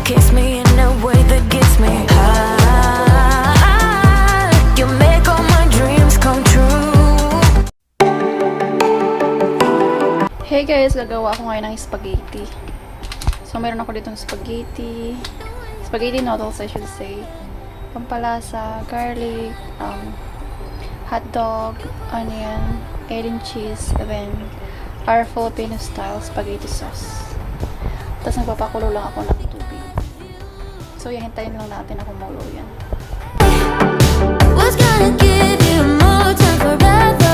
kiss me in a way that gets me high. You make all my dreams come true. Hey guys, gagawa ako ngayon ng spaghetti. So meron ako ditong spaghetti noodles I should say, pampalasa, garlic, hotdog, onion, egg and cheese, and then our Filipino style spaghetti sauce. Tapos nagpapakulo lang ako ng tubig. So hintayin lang natin ako kumulo yan. Was gonna give you more time forever.